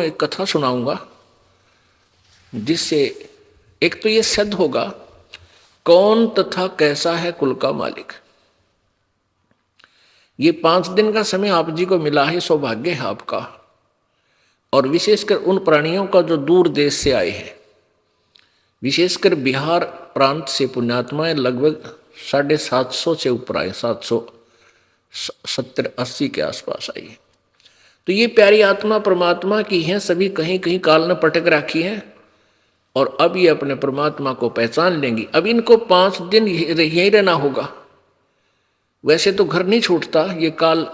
मैं एक कथा सुनाऊंगा जिससे एक तो ये सिद्ध होगा कौन तथा कैसा है कुल का मालिक। ये 5 दिन का समय आप जी को मिला है, सौभाग्य है आपका, और विशेषकर उन प्राणियों का जो दूर देश से आए हैं, विशेषकर बिहार प्रांत से पुण्यात्माएं लगभग 750 से ऊपर आए, 770-80 के आसपास आई है। तो ये प्यारी आत्मा परमात्मा की हैं, सभी कहीं कहीं काल ने पटक रखी हैं और अब ये अपने परमात्मा को पहचान लेंगी। अब इनको 5 दिन यहीं रहना होगा। वैसे तो घर नहीं छूटता, ये काल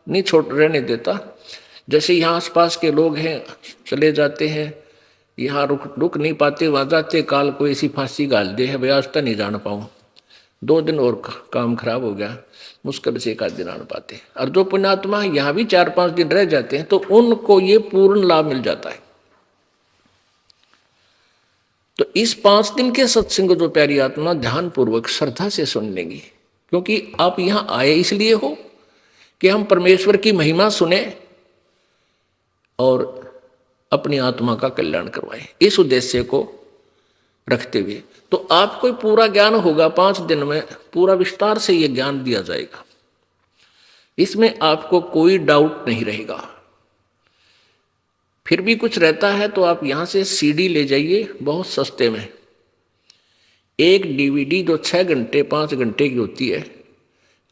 नहीं छोड़ रहने देता। जैसे यहाँ आसपास के लोग हैं चले जाते हैं, यहाँ रुक नहीं पाते, वहाँ जाते, काल को ऐसी फांसी गाल दे है भाई आज तक नहीं जान पाऊँ, 2 दिन और काम खराब हो गया, मुश्किल से 1 आध दिन आन पाते। और जो पुण्यात्मा यहाँ भी 4-5 दिन रह जाते हैं तो उनको ये पूर्ण लाभ मिल जाता है। तो इस 5 दिन के सत्संग जो प्यारी आत्मा ध्यान पूर्वक श्रद्धा से सुन लेंगी, क्योंकि आप यहाँ आए इसलिए हो कि हम परमेश्वर की महिमा सुने और अपनी आत्मा का कल्याण करवाएं, इस उद्देश्य को रखते हुए। तो आपको पूरा ज्ञान होगा, 5 दिन में पूरा विस्तार से ये ज्ञान दिया जाएगा, इसमें आपको कोई डाउट नहीं रहेगा। फिर भी कुछ रहता है तो आप यहाँ से सीडी ले जाइए बहुत सस्ते में। एक डीवीडी जो 6 घंटे 5 घंटे की होती है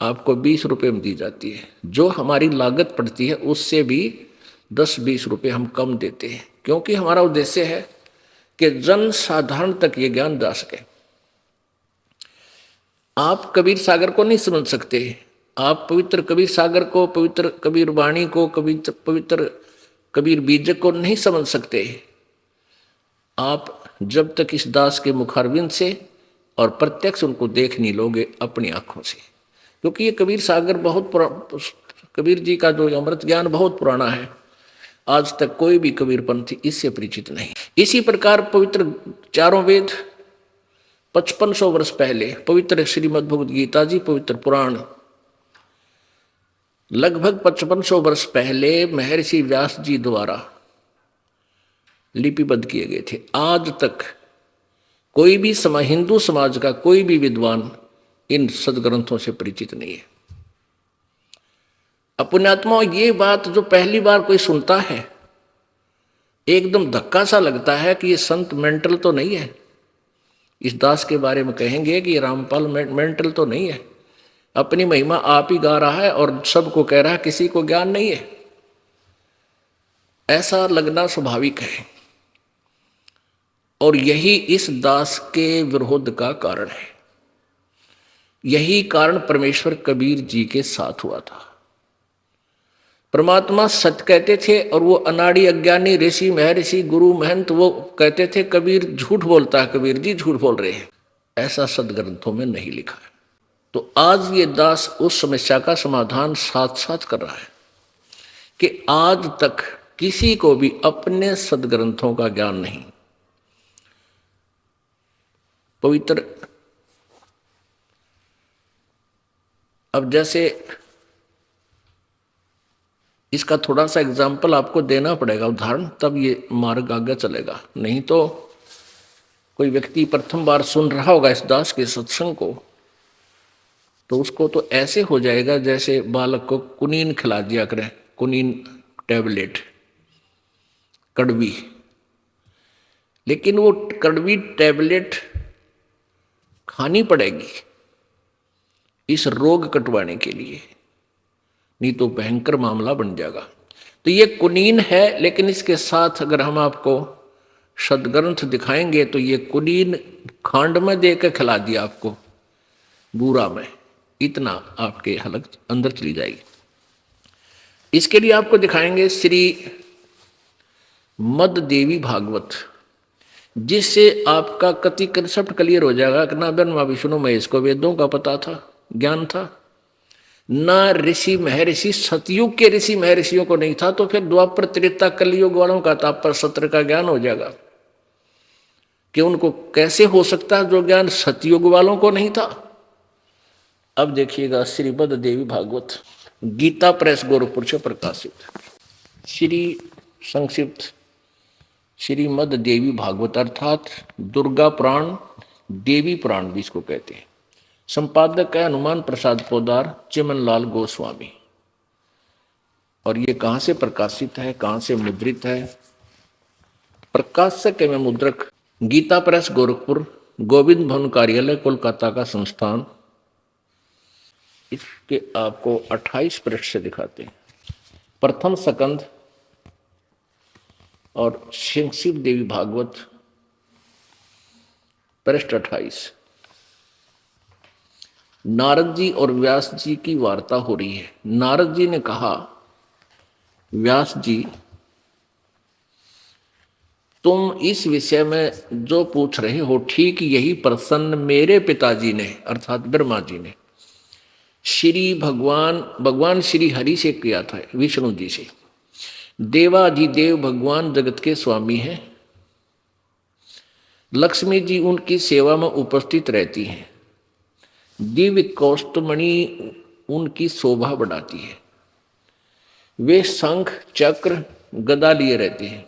आपको 20 रुपये में दी जाती है। जो हमारी लागत पड़ती है उससे भी 10-20 रुपये हम कम देते हैं, क्योंकि हमारा उद्देश्य है कि जन साधारण तक ये ज्ञान जा सके। आप कबीर सागर को नहीं समझ सकते, आप पवित्र कबीर सागर को, पवित्र कबीर वाणी को, पवित्र कबीर बीजक को नहीं समझ सकते आप जब तक इस दास के मुखारविंद से और प्रत्यक्ष उनको देख नहीं लोगे अपनी आंखों से। क्योंकि ये कबीर सागर बहुत कबीर जी का जो अमृत ज्ञान बहुत पुराना है, आज तक कोई भी कबीरपंथी इससे परिचित नहीं। इसी प्रकार पवित्र 4 वेद 5500 वर्ष पहले, पवित्र श्रीमद् भगवद गीता जी, पवित्र पुराण लगभग 5500 वर्ष पहले महर्षि व्यास जी द्वारा लिपिबद्ध किए गए थे। आज तक कोई भी हिंदू समाज का कोई भी विद्वान इन सदग्रंथों से परिचित नहीं है। पुण्यात्मा, ये बात जो पहली बार कोई सुनता है एकदम धक्का सा लगता है कि ये संत मेंटल तो नहीं है। इस दास के बारे में कहेंगे कि रामपाल मेंटल तो नहीं है, अपनी महिमा आप ही गा रहा है और सबको कह रहा है, किसी को ज्ञान नहीं है। ऐसा लगना स्वाभाविक है और यही इस दास के विरोध का कारण है। यही कारण परमेश्वर कबीर जी के साथ हुआ था। परमात्मा सत्य कहते थे और वो अनाड़ी अज्ञानी ऋषि महर्षि गुरु महंत वो कहते थे कबीर झूठ बोलता है, कबीर जी झूठ बोल रहे हैं। ऐसा सदग्रंथों में नहीं लिखा है। तो आज ये दास उस समस्या का समाधान साथ साथ कर रहा है कि आज तक किसी को भी अपने सदग्रंथों का ज्ञान नहीं। पवित्र, अब जैसे इसका थोड़ा सा एग्जाम्पल आपको देना पड़ेगा, उदाहरण, तब ये मार्ग आगे चलेगा। नहीं तो कोई व्यक्ति प्रथम बार सुन रहा होगा इस दास के सत्संग को तो उसको तो ऐसे हो जाएगा जैसे बालक को कुनीन खिला दिया करें, कुनीन टैबलेट कड़वी। लेकिन वो कड़वी टैबलेट खानी पड़ेगी इस रोग कटवाने के लिए, नहीं तो भयंकर मामला बन जाएगा। तो ये कुनीन है, लेकिन इसके साथ अगर हम आपको सदग्रंथ दिखाएंगे तो ये कुनीन खांड में दे के खिला दिया आपको, बूरा में, इतना आपके हलक अंदर चली जाएगी। इसके लिए आपको दिखाएंगे श्री मद देवी भागवत, जिससे आपका कति कंसेप्ट क्लियर हो जाएगा कि ना ब्रह्मा विष्णु महेश को वेदों का पता था, ज्ञान था, ना ऋषि महर्षि सतयुग के ऋषि महर्षियों को नहीं था, तो फिर द्वापर त्रेता कलयुग वालों का तापर सत्र का ज्ञान हो जाएगा कि उनको कैसे हो सकता है जो ज्ञान सतयुग वालों को नहीं था। अब देखिएगा श्रीमद् देवी भागवत, गीता प्रेस गोरखपुर से प्रकाशित। श्री संक्षिप्त श्रीमद देवी भागवत अर्थात दुर्गा पुराण, देवी पुराण भी इसको कहते हैं। संपादक है हनुमान प्रसाद पोदार, चिमनलाल गोस्वामी। और ये कहाँ से प्रकाशित है, कहाँ से मुद्रित है? प्रकाशक एवं मुद्रक गीता प्रेस गोरखपुर, गोविंद भवन कार्यालय कोलकाता का संस्थान। इसके आपको 28 पृष्ठ से दिखाते हैं। प्रथम स्कंद और शिव देवी भागवत, पृष्ठ 28। नारद जी और व्यास जी की वार्ता हो रही है। नारद जी ने कहा, व्यास जी तुम इस विषय में जो पूछ रहे हो ठीक यही प्रश्न मेरे पिताजी ने अर्थात ब्रह्मा जी ने श्री भगवान श्री हरि से किया था, विष्णु जी से। देवाधिदेव भगवान जगत के स्वामी हैं। लक्ष्मी जी उनकी सेवा में उपस्थित रहती हैं। दिव्य कौस्तुमणि उनकी शोभा बढ़ाती है। वे शंख चक्र गदा लिए रहते हैं,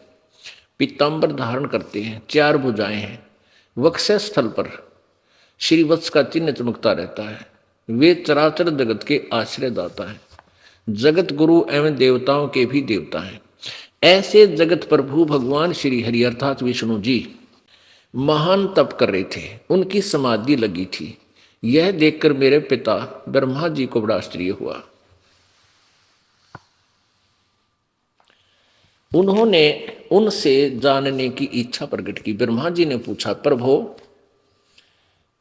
पीतांबर धारण करते हैं, 4 भुजाएं हैं। वक्षस्थल स्थल पर श्रीवत्स का चिन्ह चमकता रहता है। वे चराचर जगत के आश्रयदाता हैं, जगत गुरु एवं देवताओं के भी देवता हैं। ऐसे जगत प्रभु भगवान श्री हरि अर्थात विष्णु जी महान तप कर रहे थे। उनकी समाधि लगी थी। यह देखकर मेरे पिता ब्रह्मा जी को बड़ा आश्चर्य हुआ। उन्होंने उनसे जानने की इच्छा प्रकट की। ब्रह्मा जी ने पूछा, प्रभु,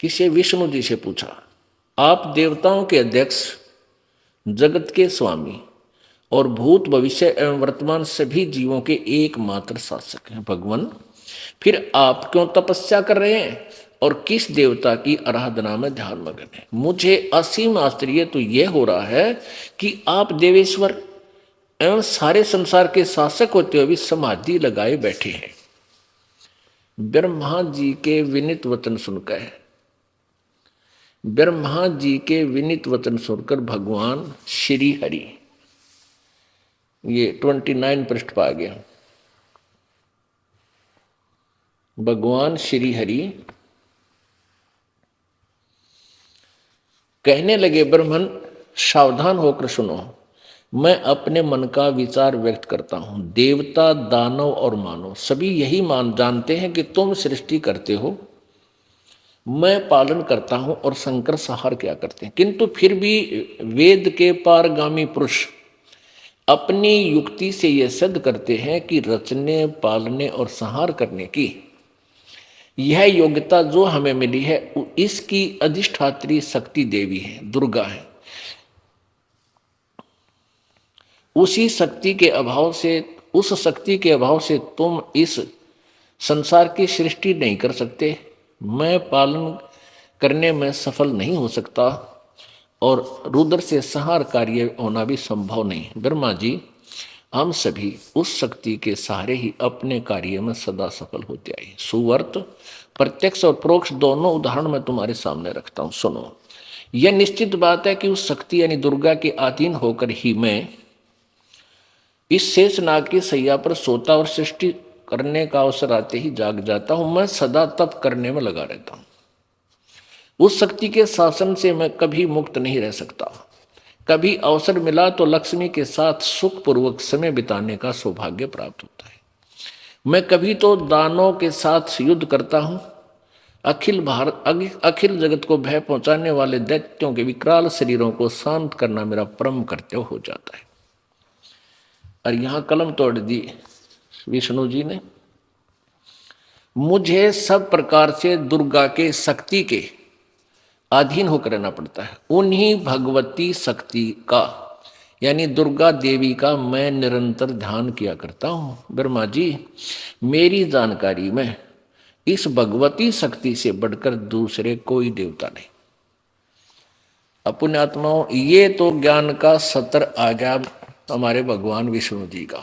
किसे? विष्णु जी से पूछा, आप देवताओं के अध्यक्ष, जगत के स्वामी और भूत भविष्य एवं वर्तमान सभी जीवों के एकमात्र शासक हैं भगवान। फिर आप क्यों तपस्या कर रहे हैं और किस देवता की आराधना में ध्यान मग्न है? मुझे असीम आश्चर्य तो यह हो रहा है कि आप देवेश्वर एवं सारे संसार के शासक होते हुए भी समाधि लगाए बैठे हैं। ब्रह्मा जी के विनीत वचन सुनकर भगवान श्री हरि, ये 29 पृष्ठ पर आ गया। भगवान श्री हरि कहने लगे, ब्रह्मन सावधान होकर सुनो, मैं अपने मन का विचार व्यक्त करता हूं। देवता, दानव और मानव सभी यही जानते हैं कि तुम सृष्टि करते हो, मैं पालन करता हूं और शंकर संहार क्या करते हैं। किंतु फिर भी वेद के पारगामी पुरुष अपनी युक्ति से यह सिद्ध करते हैं कि रचने, पालने और संहार करने की यह योग्यता जो हमें मिली है, इसकी अधिष्ठात्री शक्ति देवी है, दुर्गा है। उस शक्ति के अभाव से तुम इस संसार की सृष्टि नहीं कर सकते, मैं पालन करने में सफल नहीं हो सकता और रुद्र से संहार कार्य होना भी संभव नहीं। ब्रह्मा जी, हम सभी उस शक्ति के सहारे ही अपने कार्य में सदा सफल होते आए। सुवर्त, प्रत्यक्ष और परोक्ष दोनों उदाहरण मैं तुम्हारे सामने रखता हूं, सुनो। यह निश्चित बात है कि उस शक्ति यानी दुर्गा के अधीन होकर ही मैं इस शेष नाग की सैया पर सोता और सृष्टि करने का अवसर आते ही जाग जाता हूं। मैं सदा तप करने में लगा रहता हूं। उस शक्ति के शासन से मैं कभी मुक्त नहीं रह सकता। कभी अवसर मिला तो लक्ष्मी के साथ सुखपूर्वक समय बिताने का सौभाग्य प्राप्त होता है। मैं कभी तो दानों के साथ युद्ध करता हूं। अखिल जगत को भय पहुंचाने वाले दैत्यों के विकराल शरीरों को शांत करना मेरा परम कर्तव्य हो जाता है। और यहां कलम तोड़ दी विष्णु जी ने। मुझे सब प्रकार से दुर्गा के शक्ति के अधीन होकर रहना पड़ता है। उन्हीं भगवती शक्ति का यानी दुर्गा देवी का मैं निरंतर ध्यान किया करता हूं। ब्रह्मा जी, मेरी जानकारी में इस भगवती शक्ति से बढ़कर दूसरे कोई देवता नहीं। अपने आत्माओं, ये तो ज्ञान का सत्र आ गया हमारे भगवान विष्णु जी का।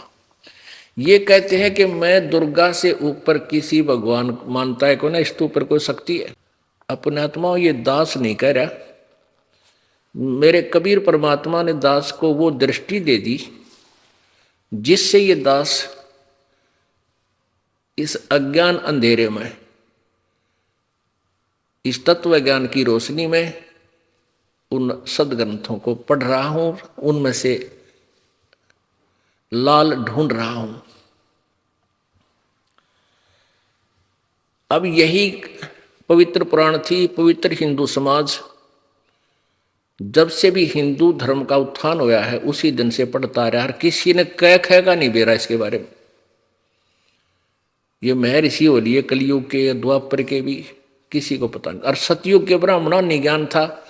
ये कहते हैं कि मैं दुर्गा से ऊपर किसी भगवान मानता है को ना, इसके ऊपर कोई शक्ति है। अपने आत्माओं, ये दास नहीं कह रहा। मेरे कबीर परमात्मा ने दास को वो दृष्टि दे दी जिससे ये दास इस अज्ञान अंधेरे में, इस तत्व ज्ञान की रोशनी में उन सदग्रंथों को पढ़ रहा हूं, उनमें से लाल ढूंढ रहा हूं। अब यही पवित्र पुराण थी। पवित्र हिंदू समाज जब से भी हिंदू धर्म का उत्थान हुआ है उसी दिन से पढ़ता रहा, किसी ने कह खैगा नहीं बेरा इसके बारे में। ये महर्षि हो लिए कलयुग के, द्वापर के भी किसी को पता नहीं। और सतयुग के ब्राह्मणों ने ज्ञान था,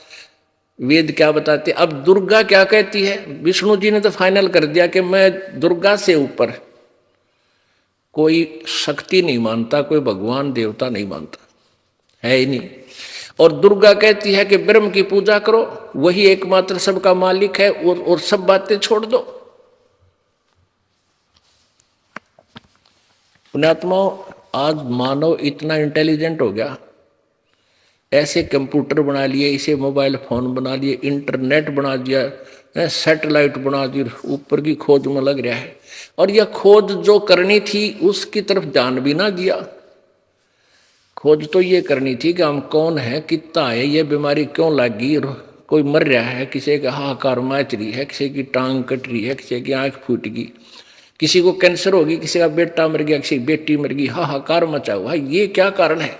वेद क्या बताते। अब दुर्गा क्या कहती है, विष्णु जी ने तो फाइनल कर दिया कि मैं दुर्गा से ऊपर कोई शक्ति नहीं मानता, कोई भगवान देवता नहीं मानता, है ही नहीं। और दुर्गा कहती है कि ब्रह्म की पूजा करो, वही एकमात्र सबका मालिक है, और सब बातें छोड़ दो। पुण्यात्मा, आज मानव इतना इंटेलिजेंट हो गया, ऐसे कंप्यूटर बना लिए, इसे मोबाइल फोन बना लिए, इंटरनेट बना दिया, सैटेलाइट बना दी, ऊपर की खोज में लग रहा है। और यह खोज जो करनी थी उसकी तरफ ध्यान भी ना दिया। खोज तो ये करनी थी कि हम कौन है, कितना है, ये बीमारी क्यों लगी, कोई मर रहा है, किसी का हाहाकार मच रही है, किसी की टांग कट रही है, किसी की आंख फूट गई, किसी को कैंसर होगी, किसी का बेटा मर गया, किसी की बेटी मर गई, हाहाकार मचा हुआ है, ये क्या कारण है।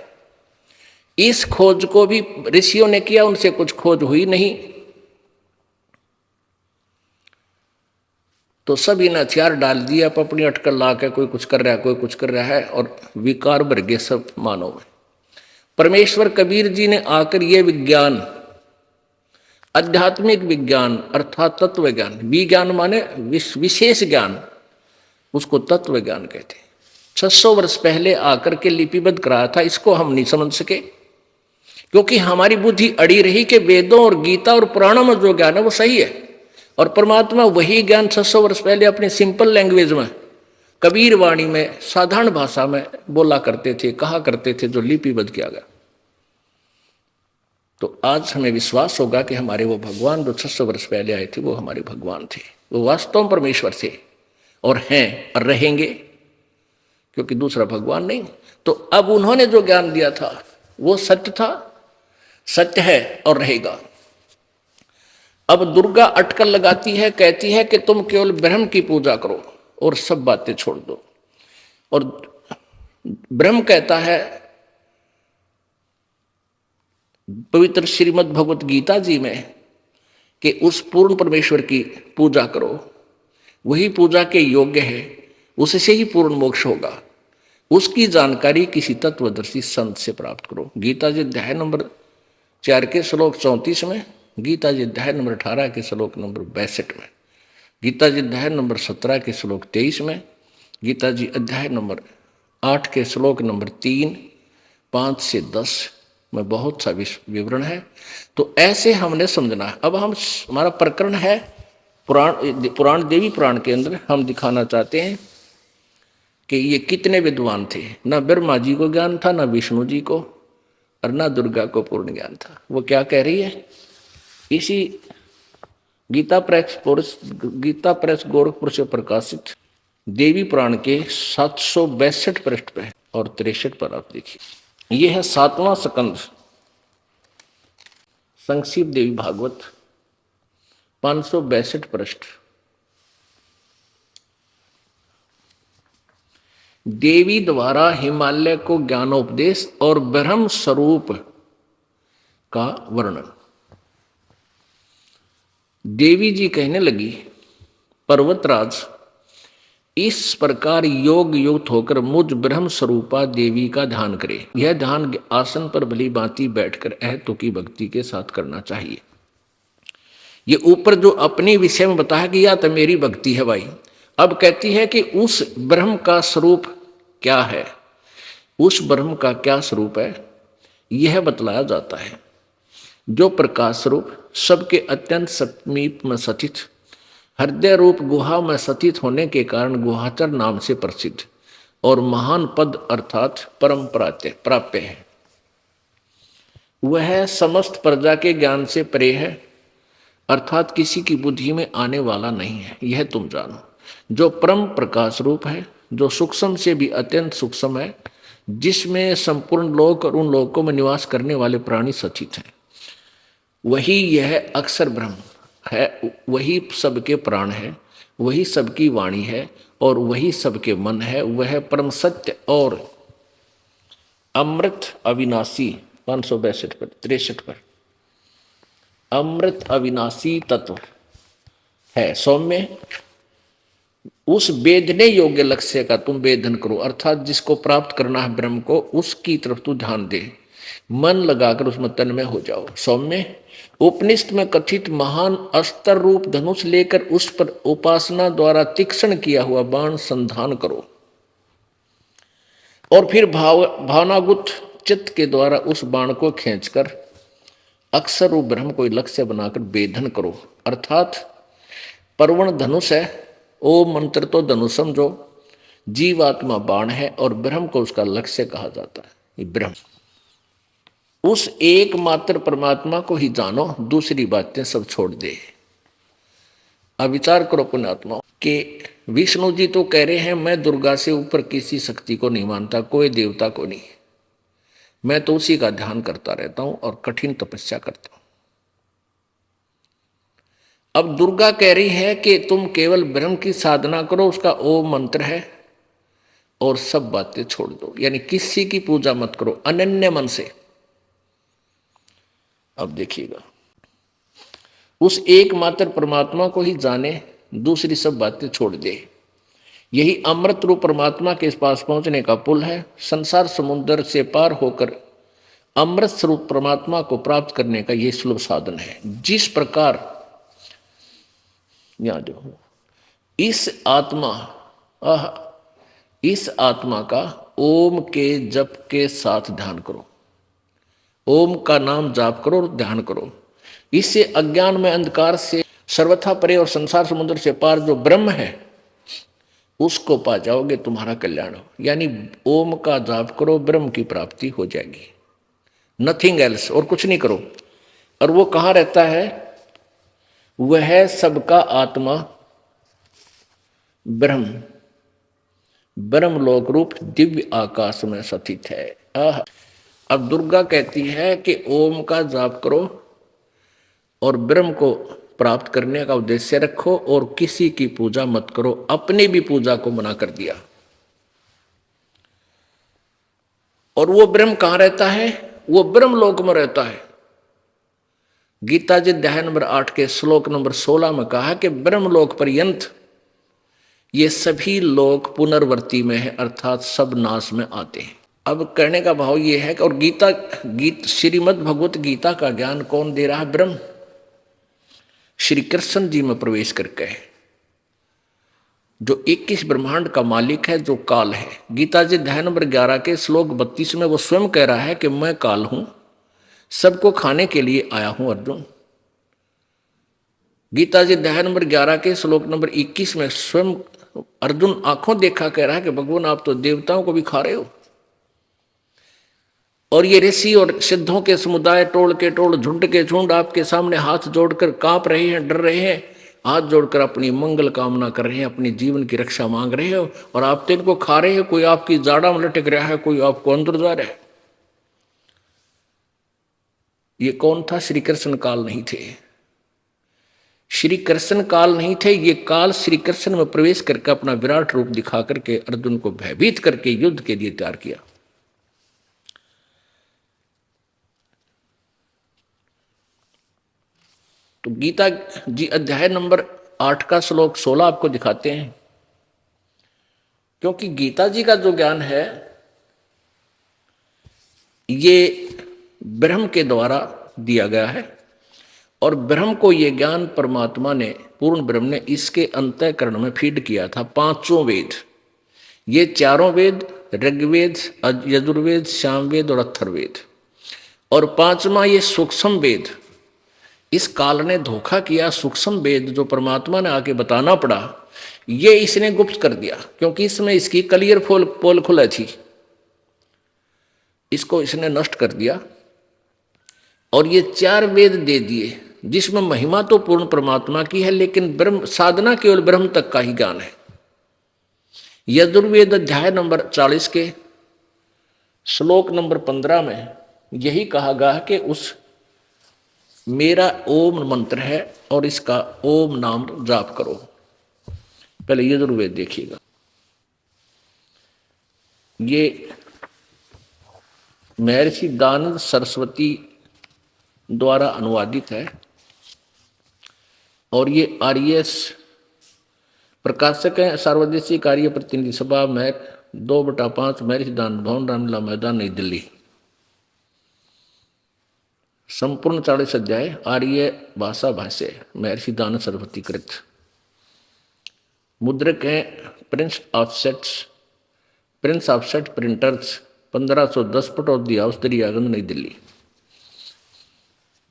इस खोज को भी ऋषियों ने किया, उनसे कुछ खोज हुई नहीं। तो सब इन हथियार डाल दिए, अब अपनी अटकल ला के कोई कुछ कर रहा है, कोई कुछ कर रहा है, और विकार भर गए सब मानव में। परमेश्वर कबीर जी ने आकर ये विज्ञान, आध्यात्मिक विज्ञान अर्थात तत्व ज्ञान, विज्ञान माने विशेष ज्ञान, उसको तत्व ज्ञान कहते हैं, 600 वर्ष पहले आकर के लिपिबद्ध कराया था। इसको हम नहीं समझ सके क्योंकि हमारी बुद्धि अड़ी रही कि वेदों और गीता और पुराणों में जो ज्ञान है वो सही है, और परमात्मा वही ज्ञान 600 वर्ष पहले अपनी सिंपल लैंग्वेज में, कबीर वाणी में, साधारण भाषा में बोला करते थे, कहा करते थे, जो लिपिबद्ध किया गया। तो आज हमें विश्वास होगा कि हमारे वो भगवान जो 600 वर्ष पहले आए थे वो हमारे भगवान थे, वो वास्तव में परमेश्वर थे और हैं और रहेंगे, क्योंकि दूसरा भगवान नहीं। तो अब उन्होंने जो ज्ञान दिया था वो सत्य था, सत्य है और रहेगा। अब दुर्गा अटकल लगाती है, कहती है कि तुम केवल ब्रह्म की पूजा करो और सब बातें छोड़ दो। और ब्रह्म कहता है पवित्र श्रीमद् भगवत गीता जी में कि उस पूर्ण परमेश्वर की पूजा करो, वही पूजा के योग्य है, उससे ही पूर्ण मोक्ष होगा। उसकी जानकारी किसी तत्वदर्शी संत से प्राप्त करो। गीता जी अध्याय नंबर 4 के श्लोक 34 में, गीता जी अध्याय नंबर 18 के श्लोक नंबर 62 में, गीता जी अध्याय नंबर 17 के श्लोक 23 में, गीता जी अध्याय नंबर 8 के श्लोक नंबर 3, 5 से 10 में बहुत सा विवरण है। तो ऐसे हमने समझना है। अब हम, हमारा प्रकरण है पुराण देवी पुराण के अंदर हम दिखाना चाहते हैं कि ये कितने विद्वान थे। ना ब्रह्मा जी को ज्ञान था, ना विष्णु जी को, और ना दुर्गा को पूर्ण ज्ञान था। वो क्या कह रही है इसी गीता प्रेस गोरखपुर से प्रकाशित देवी पुराण के 762 पृष्ठ पे और 63 पर आप देखिए। यह है 7वां स्कंद संक्षिप्त देवी भागवत, 562 पृष्ठ। देवी द्वारा हिमालय को ज्ञानोपदेश और ब्रह्म स्वरूप का वर्णन। देवी जी कहने लगी, पर्वतराज, इस प्रकार योग युक्त होकर मुझ ब्रह्म स्वरूपा देवी का ध्यान करे। यह ध्यान आसन पर भली भांति बैठकर अहतो की भक्ति के साथ करना चाहिए। ये ऊपर जो अपने विषय में बताया कि यह तो मेरी भक्ति है भाई, अब कहती है कि उस ब्रह्म का स्वरूप क्या है, उस ब्रह्म का क्या स्वरूप है, यह बतलाया जाता है। जो प्रकाश स्वरूप सबके अत्यंत समीप में स्थित, हृदय रूप गुहा में स्थित होने के कारण गुहाचर नाम से प्रसिद्ध और महान पद अर्थात परम प्राप्य है। वह समस्त प्रजा के ज्ञान से परे है, अर्थात किसी की बुद्धि में आने वाला नहीं है, यह तुम जानो। जो परम प्रकाश रूप है जो सूक्ष्म से भी अत्यंत सूक्ष्म है, जिसमें संपूर्ण लोक और उन लोकों में निवास करने वाले प्राणी सचित हैं। वही यह अक्षर ब्रह्म है, वही सबके प्राण है, वही सबकी वाणी है और वही सबके मन है। वह परम सत्य और अमृत अविनाशी 562 पर 63 पर अमृत अविनाशी तत्व है। सौम्य, उस वेदने योग्य लक्ष्य का तुम वेदन करो, अर्थात जिसको प्राप्त करना है ब्रह्म को, उसकी तरफ तू ध्यान दे, मन लगाकर उसमें तन्मय हो जाओ। सौम्य, उपनिषद में कथित महान अस्त्र रूप धनुष लेकर उस पर उपासना द्वारा तीक्ष्ण किया हुआ बाण संधान करो और फिर भावनागुत चित्त के द्वारा उस बाण को खींचकर अक्षर रूप ब्रह्म को लक्ष्य बनाकर वेदन करो। अर्थात परवण धनुष है, ओम मंत्र तो धनुष समझो, जीवात्मा बाण है और ब्रह्म को उसका लक्ष्य कहा जाता है। ये ब्रह्म, उस एकमात्र परमात्मा को ही जानो, दूसरी बातें सब छोड़ दे। अब विचार करो पुण्यात्मा कि विष्णु जी तो कह रहे हैं मैं दुर्गा से ऊपर किसी शक्ति को नहीं मानता, कोई देवता को नहीं, मैं तो उसी का ध्यान करता रहता हूं और कठिन तपस्या करता हूं। अब दुर्गा कह रही है कि तुम केवल ब्रह्म की साधना करो, उसका ओम मंत्र है और सब बातें छोड़ दो, यानी किसी की पूजा मत करो, अनन्य मन से। अब देखिएगा, उस एकमात्र परमात्मा को ही जाने, दूसरी सब बातें छोड़ दे। यही अमृत रूप परमात्मा के पास पहुंचने का पुल है। संसार समुद्र से पार होकर अमृत स्वरूप परमात्मा को प्राप्त करने का यह सुलभ साधन है। जिस प्रकार यहां जो इस आत्मा का ओम के जप के साथ ध्यान करो, ओम का नाम जाप करो और ध्यान करो। इससे अज्ञान में अंधकार से सर्वथा परे और संसार समुद्र से पार जो ब्रह्म है उसको पा जाओगे, तुम्हारा कल्याण हो। यानी ओम का जाप करो, ब्रह्म की प्राप्ति हो जाएगी, नथिंग एल्स, और कुछ नहीं करो। और वो कहाँ रहता है? वह सबका आत्मा ब्रह्म, ब्रह्मलोक रूप दिव्य आकाश में स्थित है। अब दुर्गा कहती है कि ओम का जाप करो और ब्रह्म को प्राप्त करने का उद्देश्य रखो और किसी की पूजा मत करो। अपनी भी पूजा को मना कर दिया। और वो ब्रह्म कहां रहता है? वो ब्रह्मलोक में रहता है। गीता जी अध्याय नंबर 8 के श्लोक नंबर 16 में कहा कि ब्रह्मलोक पर्यंत ये सभी लोक पुनर्वर्ती में है, अर्थात सब नाश में आते हैं। अब कहने का भाव ये है कि और श्रीमद् भगवत गीता का ज्ञान कौन दे रहा है? ब्रह्म, श्री कृष्ण जी में प्रवेश करके है, जो 21 ब्रह्मांड का मालिक है, जो काल है। गीता जी अध्याय नंबर 11 के श्लोक 32 में वो स्वयं कह रहा है कि मैं काल हूं, सबको खाने के लिए आया हूं अर्जुन। गीता जी अध्याय नंबर 11 के श्लोक नंबर 21 में स्वयं अर्जुन आंखों देखा कह रहा है कि भगवान आप तो देवताओं को भी खा रहे हो। और ये ऋषि और सिद्धों के समुदाय टोल के टोल, झुंड के झुंड आपके सामने हाथ जोड़कर कांप रहे हैं, डर रहे हैं, हाथ जोड़कर अपनी मंगल कामना कर रहे हैं, अपनी जीवन की रक्षा मांग रहे हो, और आप तो इनको खा रहे हो। कोई आपकी जाड़ा में लटक रहा है, कोई आपको अंदर जा रहा है। ये कौन था? श्री कृष्ण काल नहीं थे। श्री कृष्ण काल नहीं थे, ये काल श्री कृष्ण में प्रवेश करके अपना विराट रूप दिखा करके अर्जुन को भयभीत करके युद्ध के लिए तैयार किया। तो गीता जी अध्याय नंबर 8 का श्लोक 16 आपको दिखाते हैं, क्योंकि गीता जी का जो ज्ञान है ये ब्रह्म के द्वारा दिया गया है, और ब्रह्म को ये ज्ञान परमात्मा ने, पूर्ण ब्रह्म ने इसके अंतःकरण में फीड किया था। 5 वेद, ये 4 वेद, ऋग्वेद, यजुर्वेद, सामवेद और अथर्ववेद, और 5वां ये सूक्ष्म वेद। इस काल ने धोखा किया। सूक्ष्म वेद जो परमात्मा ने आके बताना पड़ा, ये इसने गुप्त कर दिया, क्योंकि इसमें इसकी क्लियर पोल खुला थी, इसको इसने नष्ट कर दिया। और ये 4 वेद दे दिए, जिसमें महिमा तो पूर्ण परमात्मा की है, लेकिन ब्रह्म साधना केवल ब्रह्म तक का ही ज्ञान है। यजुर्वेद अध्याय नंबर 40 के श्लोक नंबर 15 में यही कहा गया है कि उस मेरा ओम मंत्र है और इसका ओम नाम जाप करो। पहले यजुर्वेद देखिएगा, ये महर्षि दानंद सरस्वती द्वारा अनुवादित है और ये आरएस प्रकाशक है, सार्वदेशीय कार्य प्रतिनिधि सभा में 2/5 महर्षि दानंद भवन, रामलीला मैदान, नई दिल्ली। संपूर्ण 40 अध्याय आर्य भाषा भाष्य महर्षि दानंद सरस्वती कृत। मुद्रक हैं Prince offset printers, 1510 Pataudi house, Daryaganj, नई दिल्ली।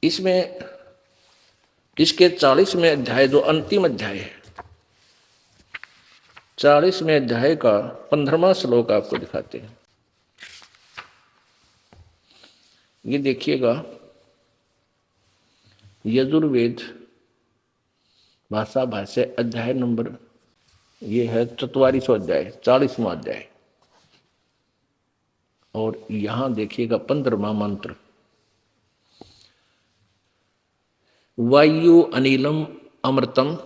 इसमें इसके 40वें अध्याय जो अंतिम अध्याय है, 40वें अध्याय का 15वां श्लोक आपको दिखाते हैं। ये देखिएगा, यजुर्वेद भाषा भाष्य अध्याय नंबर ये है 44वां अध्याय, 40वां अध्याय। और यहां देखिएगा 15वां मंत्र, वायु अनिलम अमृतम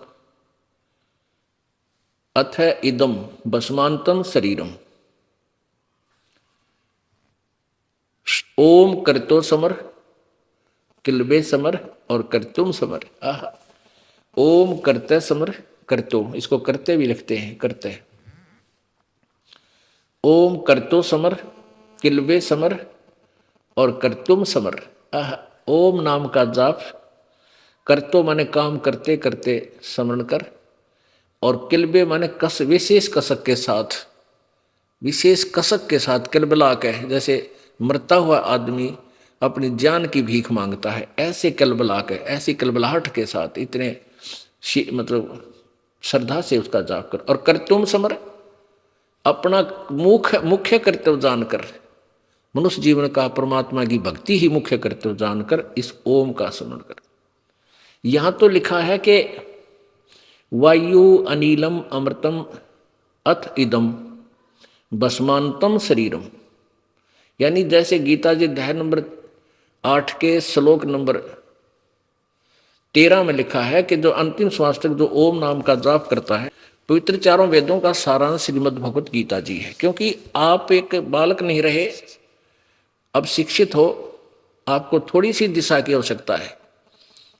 अथ इदम भस्मांतम शरीरम, ओम करतो समर, किलबे समर और करतुम समर। ओम करते समर, करतो, इसको करते भी लिखते हैं, करते। ओम करतो समर, किलबे समर और करतुम समर। ओम नाम का जाप, करतो माने काम करते करते स्मरण कर, और किलबे माने कस, विशेष कसक के साथ, विशेष कसक के साथ किलबला के, जैसे मरता हुआ आदमी अपनी जान की भीख मांगता है, ऐसे किलबला के, ऐसी किलबलाहट के साथ, इतने मतलब श्रद्धा से उसका जाप कर। और कर्तुम समर, अपना मुख्य कर्तव्य जानकर, मनुष्य जीवन का परमात्मा की भक्ति ही मुख्य कर्तव्य जानकर इस ओम का स्मरण कर। यहां तो लिखा है कि वायु अनिलम अमृतम अथ इदम भस्मांतम शरीरम, यानी जैसे गीता जी अध्याय नंबर 8 के श्लोक नंबर 13 में लिखा है कि जो अंतिम श्वास तक जो ओम नाम का जाप करता है, पवित्र चारों वेदों का सारांश श्रीमद् भगवत गीता जी है। क्योंकि आप एक बालक नहीं रहे, अब शिक्षित हो, आपको थोड़ी सी दिशा की आवश्यकता है,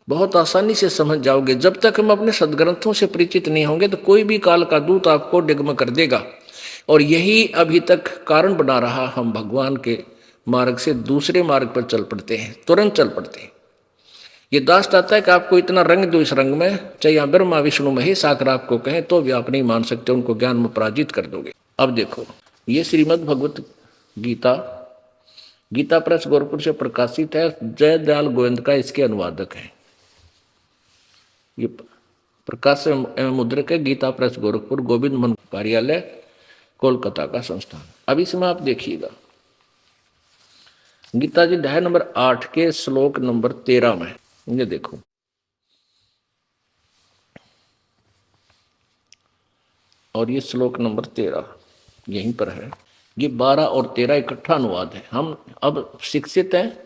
बहुत आसानी से समझ जाओगे। जब तक हम अपने सदग्रंथों से परिचित नहीं होंगे तो कोई भी काल का दूत आपको डिगम कर देगा। और यही अभी तक कारण बना रहा, हम भगवान के मार्ग से दूसरे मार्ग पर चल पड़ते हैं, तुरंत चल पड़ते हैं। ये दास चाहता है कि आपको इतना रंग दो इस रंग में, चाहे यहाँ ब्रह्मा विष्णु महेश आकर आपको कहें तो भी आप नहीं मान सकते, उनको ज्ञान में पराजित कर दोगे। अब देखो, ये श्रीमद् भगवत गीता, गीता प्रेस गोरखपुर से प्रकाशित है। जयदयाल गोविंद का इसके अनुवादक है। ये प्रकाश एवं मुद्रक है, गीता प्रेस गोरखपुर, गोविंद मन कार्यालय, कोलकाता का संस्थान। अब इसमें आप देखिएगा, गीता जी अध्याय नंबर 8 के श्लोक नंबर 13 में ये देखो, और ये श्लोक नंबर 13 यहीं पर है। ये 12 और 13 इकट्ठा अनुवाद है। हम अब शिक्षित हैं,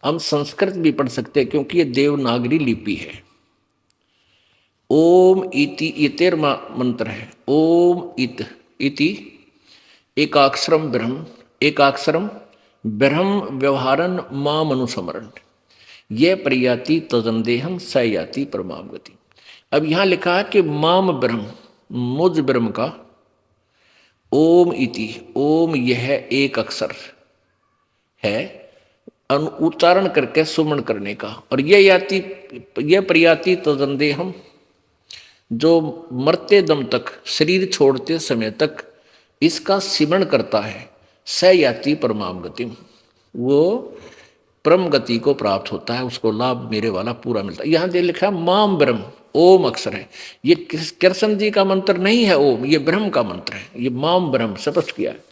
हम संस्कृत भी पढ़ सकते हैं क्योंकि ये देवनागरी लिपि है। ओम इति, ये 13वां मंत्र है। ओम इति एकाक्षरम ब्रह्म, एकाक्षरम ब्रह्म व्यवहारन माम अनुसमरण, ये प्रयाति तजंदेहम स याति परमाम गति। अब यहां लिखा है कि माम ब्रह्म, मुझ ब्रह्म का, ओम इति, ओम यह एक अक्षर है, उच्चारण करके सुमरण करने का, और यह प्रयाति तजंदेहम, जो मरते दम तक, शरीर छोड़ते समय तक इसका सिमरण करता है, स याति परमाम गति, वो परम गति को प्राप्त होता है, उसको लाभ मेरे वाला पूरा मिलता है। यहां दे लिखा है माम ब्रह्म, ओम अक्षर है। ये कृष्ण जी का मंत्र नहीं है ओम, ये ब्रह्म का मंत्र है। ये माम ब्रह्म स्पष्ट किया है।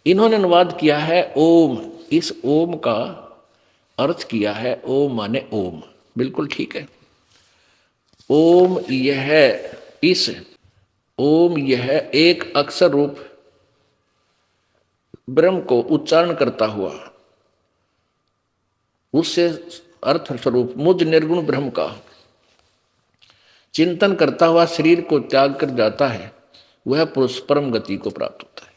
इन्होंने अनुवाद किया है ओम, इस ओम का अर्थ किया है ओम माने ओम, बिल्कुल ठीक है। ओम यह इस ओम यह एक अक्षर रूप ब्रह्म को उच्चारण करता हुआ उससे अर्थ स्वरूप मुझ निर्गुण ब्रह्म का चिंतन करता हुआ शरीर को त्याग कर जाता है, वह पुरुष परम गति को प्राप्त होता है।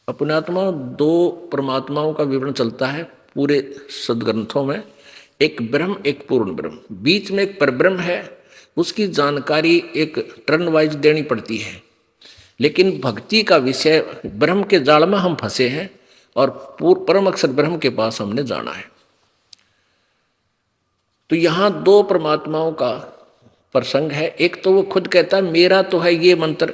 अपनात्मा दो परमात्माओं का विवरण चलता है पूरे सदग्रंथों में, एक ब्रह्म एक पूर्ण ब्रह्म, बीच में एक परब्रह्म है, उसकी जानकारी एक टर्न वाइज देनी पड़ती है। लेकिन भक्ति का विषय ब्रह्म के जाल में हम फंसे हैं और परम अक्षर ब्रह्म के पास हमने जाना है। तो यहाँ दो परमात्माओं का प्रसंग है। एक तो वो खुद कहता है मेरा तो है ये मंत्र,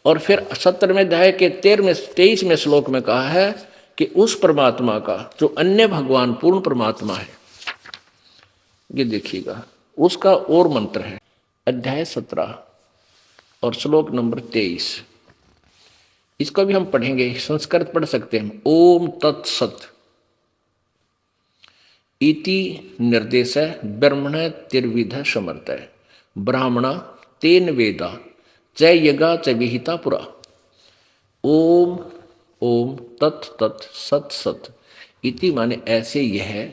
और फिर 17वें अध्याय के 23वें श्लोक में कहा है कि उस परमात्मा का जो अन्य भगवान पूर्ण परमात्मा है, ये देखिएगा उसका और मंत्र है। अध्याय 17 और श्लोक नंबर 23, इसको भी हम पढ़ेंगे, संस्कृत पढ़ सकते हैं। ओम तत्सत इति निर्देश ब्रह्मण तिर्विध समर्थ ब्राह्मणा तेन वेदा च यगा च विहिता पुरा। ओम ओम तत् तत् सत सत इति माने ऐसे यह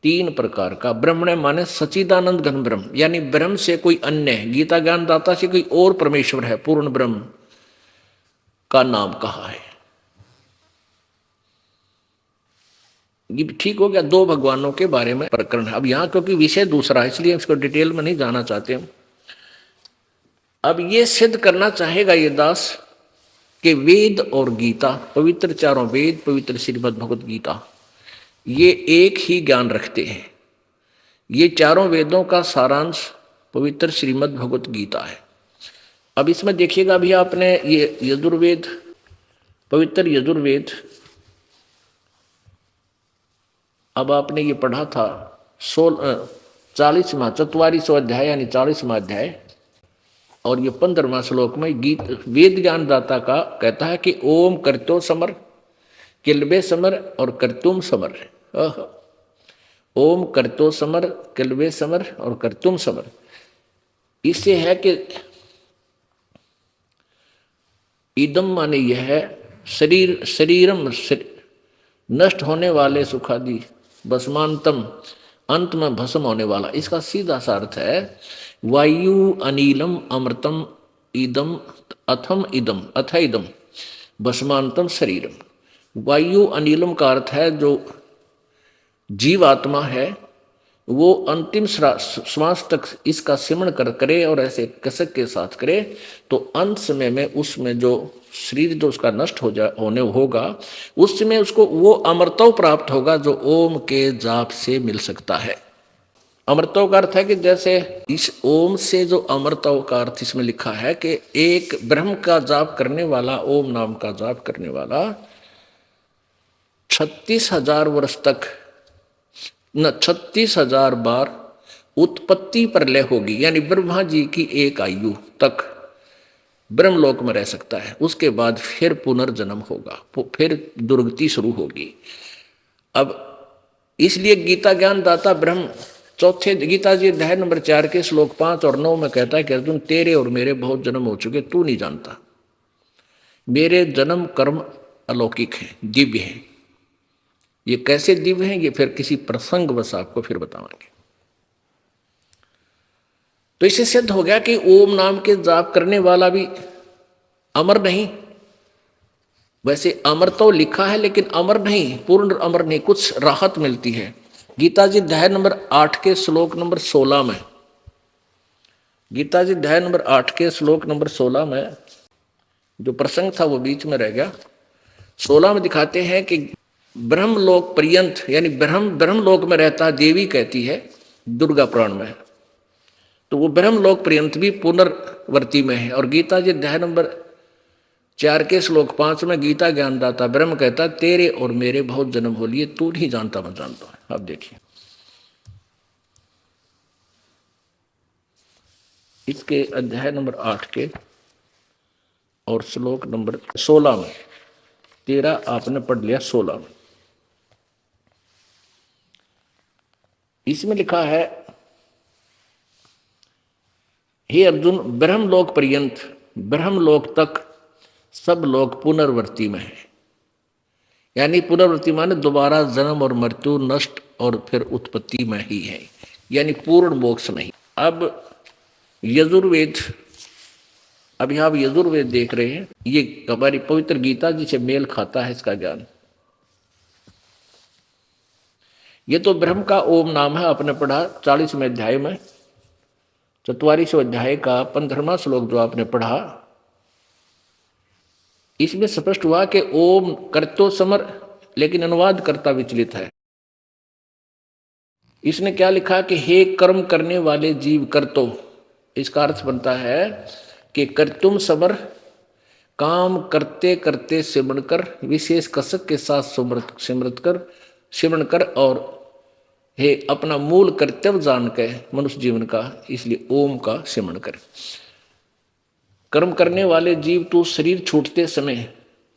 तीन प्रकार का, ब्रह्मण माने सच्चिदानंद घन ब्रह्म, यानी ब्रह्म से कोई अन्य, गीता ज्ञान दाता से कोई और परमेश्वर है, पूर्ण ब्रह्म का नाम कहा है। ये ठीक हो गया, दो भगवानों के बारे में प्रकरण है। अब यहाँ क्योंकि विषय दूसरा है इसलिए इसको डिटेल में नहीं जाना चाहते हम। अब ये सिद्ध करना चाहेगा ये दास कि वेद और गीता, पवित्र चारों वेद, पवित्र श्रीमद् भगवत गीता, ये एक ही ज्ञान रखते हैं। ये चारों वेदों का सारांश पवित्र श्रीमद् भगवत गीता है। अब इसमें देखिएगा अभी आपने ये यजुर्वेद, पवित्र यजुर्वेद, अब आपने ये पढ़ा था 40वां 44वां अध्याय यानी 40वां अध्याय, और ये 15वां श्लोक में गीत वेद ज्ञान दाता का कहता है कि ओम कर्तो समर किलबे समर और कर्तुम समर। ओम कर्तो समर किलबे समर और कर्तुम समर, इससे है कि इदम माने यह है शरीर, शरीरम नष्ट होने वाले सुखादि, भस्मांतम अंत में भस्म होने वाला। इसका सीधा सा अर्थ है वायु अनिलम अमृतम इदम अथम इदम अथ इदम भस्मांतम शरीरम। वायु अनिलम का अर्थ है जो जीवात्मा है वो अंतिम श्वास तक इसका सिमरण करे और ऐसे कसक के साथ करे, तो अंत समय में उसमें जो शरीर जो उसका नष्ट होने होगा, उस समय उसको वो अमृतव प्राप्त होगा जो ओम के जाप से मिल सकता है। अमृतव का अर्थ है कि जैसे इस ओम से जो अमृतव का अर्थ इसमें लिखा है कि एक ब्रह्म का जाप करने वाला, ओम नाम का जाप करने वाला 36,000 वर्ष तक न 36,000 बार उत्पत्ति प्रलय होगी, यानी ब्रह्मा जी की एक आयु तक ब्रह्मलोक में रह सकता है। उसके बाद फिर पुनर्जन्म होगा, फिर दुर्गति शुरू होगी। अब इसलिए गीता ज्ञान दाता ब्रह्म चौथे गीता जी अध्याय नंबर 4 के श्लोक 5 और 9 में कहता है कि अर्जुन तेरे और मेरे बहुत जन्म हो चुके, तू नहीं जानता। मेरे जन्म कर्म अलौकिक हैं, दिव्य हैं। ये कैसे दिव्य हैं ये फिर किसी प्रसंग बस आपको फिर बताएंगे। तो इससे सिद्ध हो गया कि ओम नाम के जाप करने वाला भी अमर नहीं, वैसे अमर तो लिखा है लेकिन अमर नहीं, पूर्ण अमर नहीं, कुछ राहत मिलती है। गीता जी अध्याय नंबर 8 के श्लोक नंबर 16 में, गीता जी अध्याय नंबर 8 के श्लोक नंबर 16 में जो प्रसंग था वो बीच में रह गया। 16 में दिखाते हैं कि ब्रह्मलोक पर्यंत, यानी ब्रह्मलोक में रहता देवी कहती है दुर्गा पुराण में, तो वो ब्रह्मलोक पर्यंत भी पुनर्वर्ती में है। और गीता जी अध्याय नंबर 4 के श्लोक 5 में गीता ज्ञानदाता ब्रह्म कहता तेरे और मेरे बहुत जन्म हो लिए, तू नहीं जानता मैं जानता हूं। अब देखिए इसके अध्याय नंबर 8 के और श्लोक नंबर 16 में, 13 आपने पढ़ लिया, 16 में इसमें लिखा है हे अर्जुन ब्रह्मलोक पर्यंत ब्रह्मलोक तक सब लोग पुनर्वृत्ति में है। यानी पुनर्वृत्ति माने दोबारा जन्म और मृत्यु, नष्ट और फिर उत्पत्ति में ही है, यानी पूर्ण मोक्ष नहीं। अब यजुर्वेद, अभी आप यजुर्वेद देख रहे हैं, ये हमारी पवित्र गीता जी से मेल खाता है इसका ज्ञान। ये तो ब्रह्म का ओम नाम है, आपने पढ़ा 40वें अध्याय में, 44वें अध्याय का 15वां श्लोक जो आपने पढ़ा, इसमें स्पष्ट हुआ कि ओम कर्तो समर, लेकिन अनुवाद कर्ता विचलित है। इसने क्या लिखा कि हे कर्म करने वाले जीव कर्तो, इसका अर्थ बनता है कि कर्तुम समर, काम करते करते सिमरण कर, विशेष कसक के साथ सिमरण कर, और हे अपना मूल कर्तव्य जान के मनुष्य जीवन का, इसलिए ओम का सिमरण कर। कर्म करने वाले जीव तू शरीर छूटते समय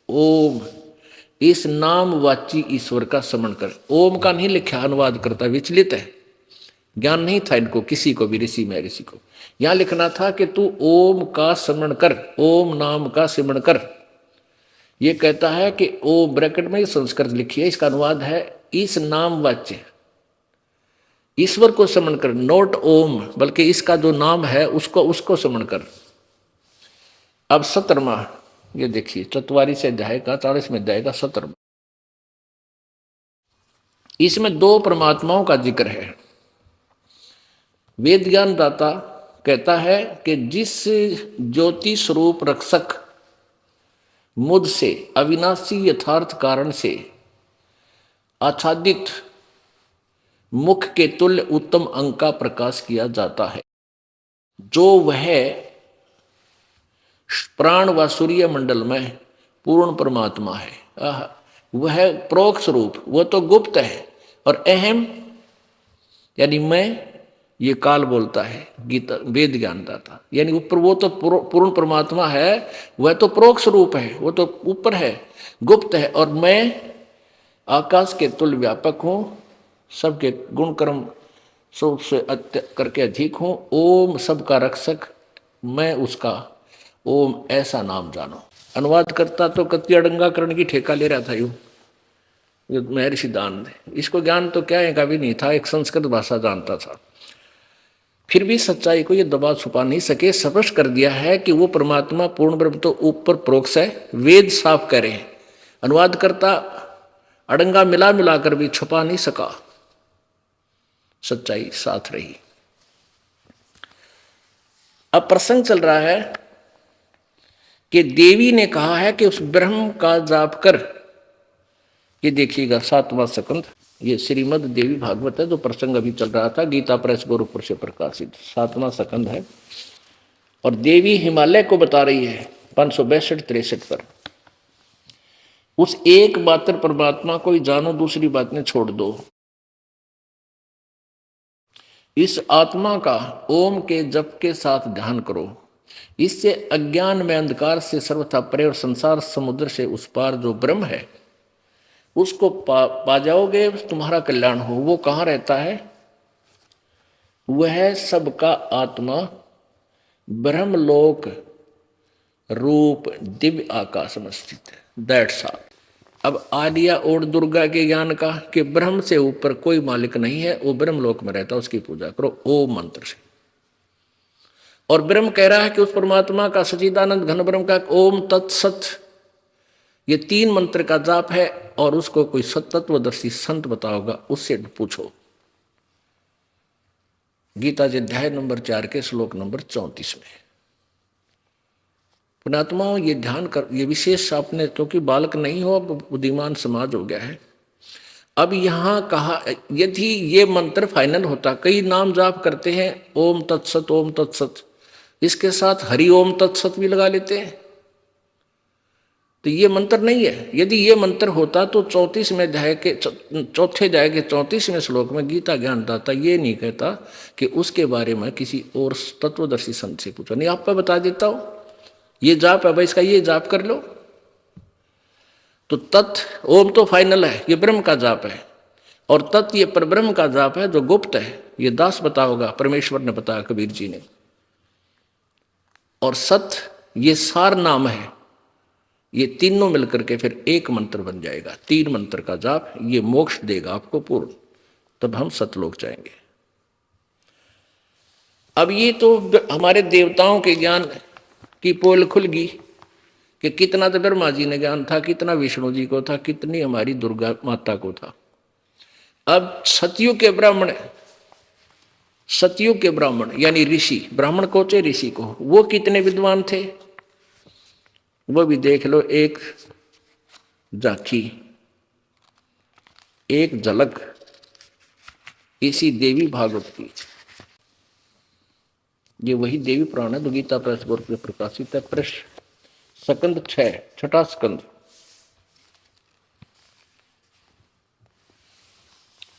ओम, इस नाम वाची ईश्वर का स्मरण कर। ओम का नहीं लिखा, अनुवाद करता विचलित है, ज्ञान नहीं था इनको, किसी को भी, ऋषि में ऋषि को। यहां लिखना था कि तू ओम का स्मरण कर, ओम नाम का सिमरण कर। ये कहता है कि ओ ब्रैकेट में संस्कृत लिखी है, इसका अनुवाद है इस नाम वाच्य ईश्वर को स्मरण कर, नोट ओम, बल्कि इसका जो नाम है उसको स्मरण कर। अब 17वां, ये देखिए 44 अध्याय का 40वें अध्याय का 17वां, इसमें दो परमात्माओं का जिक्र है। वेद ज्ञान दाता कहता है कि जिस ज्योति स्वरूप रक्षक मुझ से अविनाशी यथार्थ कारण से आच्छादित मुख के तुल्य उत्तम अंग का प्रकाश किया जाता है, जो वह प्राण व सूर्य मंडल में पूर्ण परमात्मा है। वह प्रोक्ष रूप, वो तो गुप्त है, और अहम यानी मैं, ये काल बोलता है गीता वेद ज्ञानदाता, यानी ऊपर वो तो पूर्ण परमात्मा है, वह तो प्रोक्ष रूप है, वो तो ऊपर है, गुप्त है, और मैं आकाश के तुल्य व्यापक हूं, सबके गुण कर्म सबसे करके अधिक हूं। ओम सबका रक्षक, मैं उसका ओम ऐसा नाम जानो। अनुवाद करता तो कत्याडंगा करण की ठेका ले रहा था यूं, महर्षि दान ने, इसको ज्ञान तो क्या है का भी नहीं था, एक संस्कृत भाषा जानता था, फिर भी सच्चाई को ये दबा छुपा नहीं सके, स्पष्ट कर दिया है कि वो परमात्मा पूर्ण ब्रह्म तो ऊपर प्रोक्ष है, वेद साफ कह रहे हैं। अनुवाद करता अड़ंगा मिला मिलाकर भी छुपा नहीं सका, सच्चाई साथ रही। अब प्रसंग चल रहा है कि देवी ने कहा है कि उस ब्रह्म का जाप कर। ये देखिएगा 7वां स्कंद, ये श्रीमद देवी भागवत है, जो प्रसंग अभी चल रहा था, गीता प्रेस गोरखपुर से प्रकाशित 7वां स्कंद है, और देवी हिमालय को बता रही है 562-63 पर, उस एक मात्र परमात्मा को ही जानो, दूसरी बातें छोड़ दो। इस आत्मा का ओम के जप के साथ ध्यान करो, इससे अज्ञान में अंधकार से सर्वथा परे और संसार समुद्र से उस पार जो ब्रह्म है उसको पा जाओगे, तुम्हारा कल्याण हो। वो कहाँ रहता है? वह सबका आत्मा ब्रह्मलोक रूप दिव्य आकाश में स्थित है। That's all. अब आलिया और दुर्गा के ज्ञान का कि ब्रह्म से ऊपर कोई मालिक नहीं है, वो ब्रह्मलोक में रहता, उसकी पूजा करो ओम मंत्र से। और ब्रह्म कह रहा है कि उस परमात्मा का सच्चिदानंद घन ब्रह्म का ओम तत्सत, ये 3 मंत्र का जाप है, और उसको कोई सत्तत्वदर्शी संत बताओगा, उससे पूछो। गीता जी अध्याय नंबर 4 के श्लोक नंबर 34 में। पुण्यात्माओं ये ध्यान कर, ये विशेष आपने, क्योंकि बालक नहीं हो, अब बुद्धिमान समाज हो गया है। अब यहां कहा, यदि ये मंत्र फाइनल होता, कई नाम जाप करते हैं ओम तत्सत ओम तत्सत, इसके साथ हरि ओम तत्सत भी लगा लेते हैं, तो ये मंत्र नहीं है। यदि ये मंत्र होता तो 34वें अध्याय के चौथे अध्याय के 34वें श्लोक में गीता ज्ञानदाता ये नहीं कहता कि उसके बारे में किसी और तत्वदर्शी संत से पूछो। नहीं, आप बता देता हूं, ये जाप है भाई, इसका ये जाप कर लो। तो तत् ओम तो फाइनल है, ये ब्रह्म का जाप है, और तत् ये परब्रह्म का जाप है जो गुप्त है, ये दास बताओगा, परमेश्वर ने बताया कबीर जी ने। और सत ये सार नाम है। ये तीनों मिलकर के फिर एक मंत्र बन जाएगा। 3 मंत्र का जाप, ये मोक्ष देगा आपको पूर्ण, तब हम सतलोक जाएंगे। अब ये तो हमारे देवताओं के ज्ञान की पोल खुल गई कि कितना तो ब्रह्मा जी ने ज्ञान था, कितना विष्णु जी को था, कितनी हमारी दुर्गा माता को था। अब सतयुग के ब्राह्मण यानी ऋषि, ब्राह्मण को चाहे ऋषि को, वो कितने विद्वान थे वो भी देख लो। एक झांकी, एक झलक इसी देवी भागवत की। ये वही देवी पुराण है, गीता प्रेस बोर्ड में प्रकाशित है। स्कंद 6, छठा स्कंद,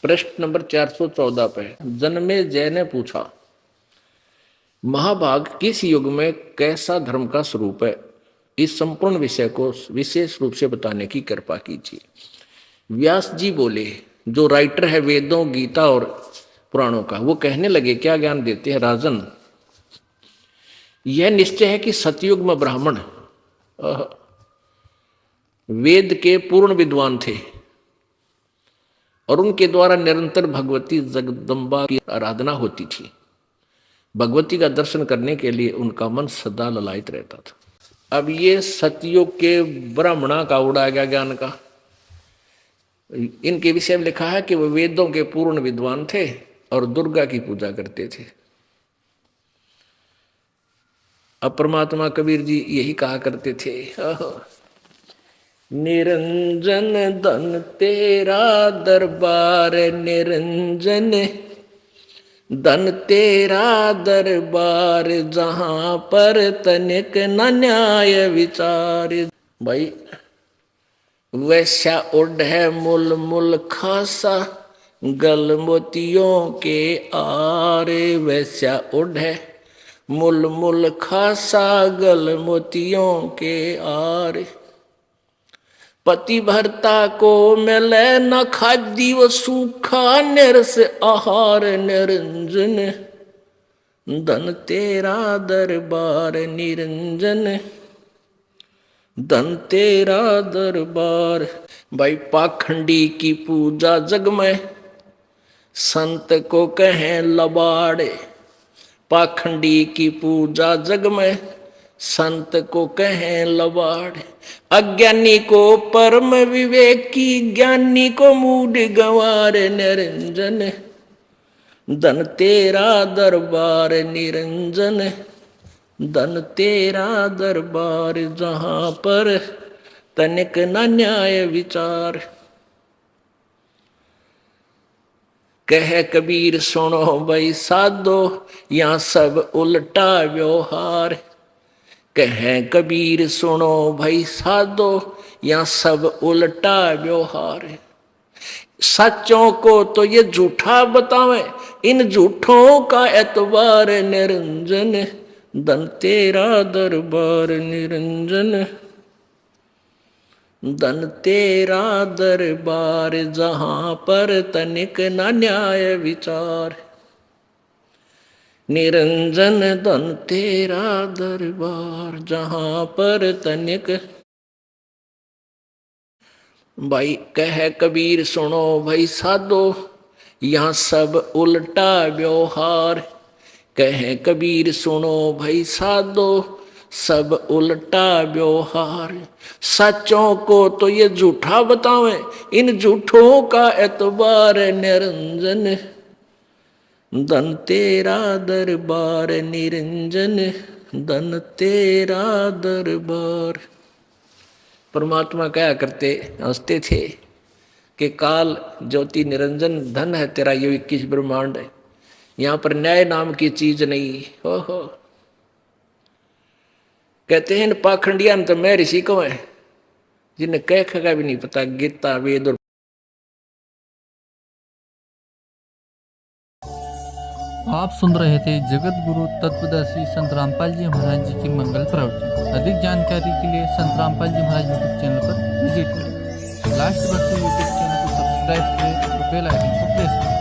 प्रश्न नंबर 414 पे जन्मेजय ने पूछा, महाभाग किस युग में कैसा धर्म का स्वरूप है? इस संपूर्ण विषय को विशेष रूप से बताने की कृपा कीजिए। व्यास जी बोले, जो राइटर है वेदों, गीता और पुराणों का, वो कहने लगे, क्या ज्ञान देते हैं राजन? यह निश्चय है कि सतयुग में ब्राह्मण वेद के पूर्ण विद्वान थे और उनके द्वारा निरंतर भगवती जगदम्बा की आराधना होती थी। भगवती का दर्शन करने के लिए उनका मन सदा ललायित रहता था। अब ये सतयुग के ब्राह्मणा का उड़ा गया ज्ञान का। इनके विषय में लिखा है कि वो वेदों के पूर्ण विद्वान थे और दुर्गा की पूजा करते थे। अब परमात्मा कबीर जी यही कहा करते थे, निरंजन धन तेरा दरबार, निरंजन धन तेरा दरबार, जहां पर तनिक न न्याय विचार। भाई वैश्या उड है मुल मुल खासा, गल मोतियों के आरे। वैश्या उड है मुल मुल खासा, गल मोतियों के आरे। पति भरता को मिले न खादी, वो सूखा निरस आहार। निरंजन धन तेरा दरबार, निरंजन धन तेरा दरबार। भाई पाखंडी की पूजा जग में, संत को कहें लबाड़े। पाखंडी की पूजा जग में, संत को कहें लबाड़े। अज्ञानी को परम विवेकी, ज्ञानी को मूड गंवार। निरंजन धन तेरा दरबार, निरंजन धन तेरा दरबार, जहां पर तनिक न न्याय विचार। कह कबीर सुनो भाई साधो, यहाँ सब उल्टा व्यवहार। कह कबीर सुनो भाई साधो, यहाँ सब उल्टा व्यवहार। सच्चों को तो ये झूठा बतावे, इन झूठों का एतबार। निरंजन धन तेरा दरबार, निरंजन धन तेरा दरबार, जहां पर तनिक न न्याय विचार। निरंजन धन तेरा दरबार, जहां पर तनिक। भाई कह कबीर सुनो भाई साधो, यहाँ सब उल्टा व्यवहार। कह कबीर सुनो भाई साधो, सब उल्टा व्यवहार। सच्चों को तो ये झूठा बतावे, इन झूठों का एतबार। निरंजन धन तेरा दरबार, निरंजन धन तेरा दरबार। परमात्मा क्या करते, हंसते थे कि काल ज्योति निरंजन धन है तेरा ये 21 ब्रह्मांड है, यहाँ पर न्याय नाम की चीज नहीं। हो कहते हैं पाखंडिया तो मैं ऋषि को है, जिन्हें कह का भी नहीं पता गीता वेद। और आप सुन रहे थे जगत गुरु तत्वदर्शी संत रामपाल जी महाराज जी की मंगल प्रवचन। अधिक जानकारी के लिए संत रामपाल जी महाराज यूट्यूब चैनल पर विजिट करें। लास्ट भक्ति यूट्यूब चैनल को सब्सक्राइब करें और बेल आइकन को प्रेस करें।